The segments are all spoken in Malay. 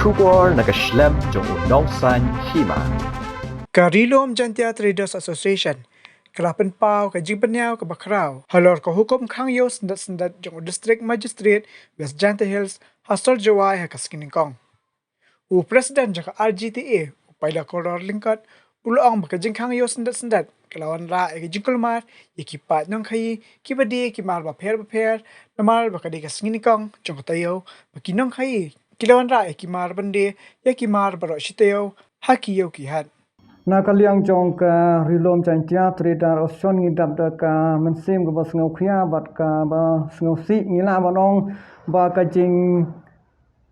Kubor nagaslem jong unongsan Hima. Karilom Jantia Traders Association, kala Pynpaw ka Jingbynñiaw ka Bakraw, Halor ka Hukum Khang Syndet jong District Magistrate West Janta Hills Hastor Jawai ha Kaskiningkong. U President jaka Rjta upayla koror lingkat uloong baka Khang Syndet kalawan ra ay jingkulmar ikipat nong kai kibadi kimar baper namal baka di Kaskiningkong jong katayo makinong kai kilawan ra ay kimar bande ya kimar baro shitayo hakiyo kihat. Nakaliang Jong ka rilom Jantia Traders Association ngidap da ka mensim ka basngau khia bat ka ba sngau si ngila banong ba ka jing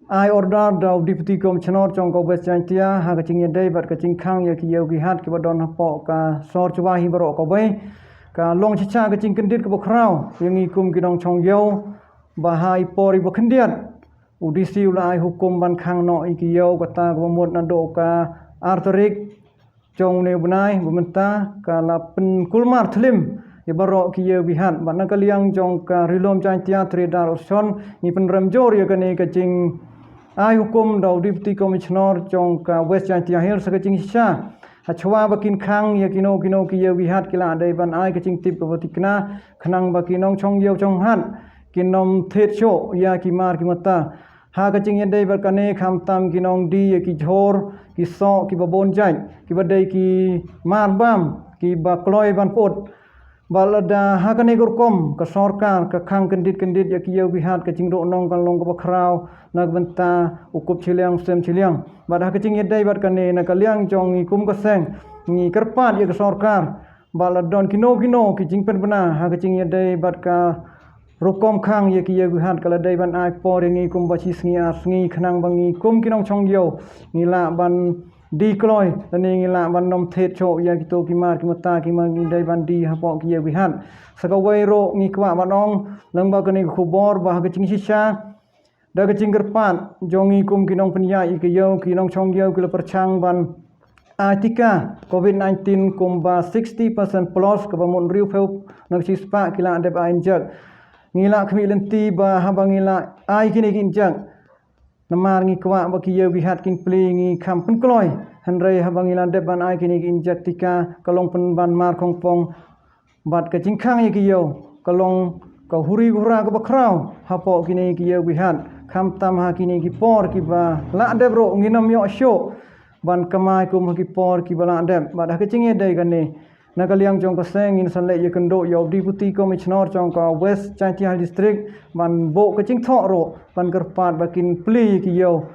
ai order da deputy commissioner Jong ka West Jantia ha ka jing yadai bat ka jing Khang ya ki yogi hat ki badon hapo ka sor chuwa hi baro ka bai ka long chicha ka jing kendit ka bokraw yang ikum ki dong chong yo ba hai pori ba kendiat udisi ulai hukum ban Khang no iki yo kata ka mot na do ka arterik Jong ne bunai bumenta kala pen kulmar thlim ibaro ki ye bihat batna kaliang jong ka rilom Jantia Traders Association ni pen ramjor ya kane ka jing ai hukum da deputy commissioner jong ka West Jantia Hills ka jing sha hachwa bakin Khang ya kino ki ye bihat kila dai ban ai ka jing tip ka batikna khnang bakinong chong ye chong han kinom thet sho ya ki mar ki mata ha ka jing yadai barkane kham tam kinong di ki jhor ki so ki babon jai ki badai ki mar bam ki ba kloi ban pot balada ha ka ne gorkom ka sarkar ka Khang kendit ya ki yo bihat ka jing ro nong kan long ka bakraw nak benta ukup chiliang sem chiliang bad ha ka jing yadai barkane na kaliang jong ni kum ka seng ni kerpat ya ka sarkar baladon kino ki jing pen bana ha ka jing yadai barka Rukom Khang ye ki ye guhat kala dai ban ai por ngi kum bachi sngi khnang bangi kum kinong chong yo ngila ban di kloi tani ngila ban nom thet cho ya ki to ki mar ki mata ki mangi dai ban di ha po ki ye guhat sakawai ro ngi kwa banong lang ba kani khubor ba ka ching sisa da ka ching gerpat jongi kum kinong penya ki yo kinong chong yo ki perchang ban Atika COVID-19 kumba 60% plus ka bamun riu pheu nang sispa kila adep ainjak ngila khmi lenti ba habang ngila ai kini kinjang namar ngi kwa ba ki ye bihat kin pli ngi kham pen kloi hanrei habang ngila de ban ai kini kinjak tika kalong pen ban mar khong pong bat ka jing Khang ye ki yo kalong ka huri hura ka bakraw hapo kini ki ye bihat kham tam ha kini ki por ki ba la de bro ngi nam yo sho ban kamai kum ki por ki ba la de ba da ka jing ye dai kan ni nakaliang jong ka seng in san le ye kendo yo deputy commissioner jong ka West Jantia District ban bo ka ching tho ro ban gerpat bakin pli ki yo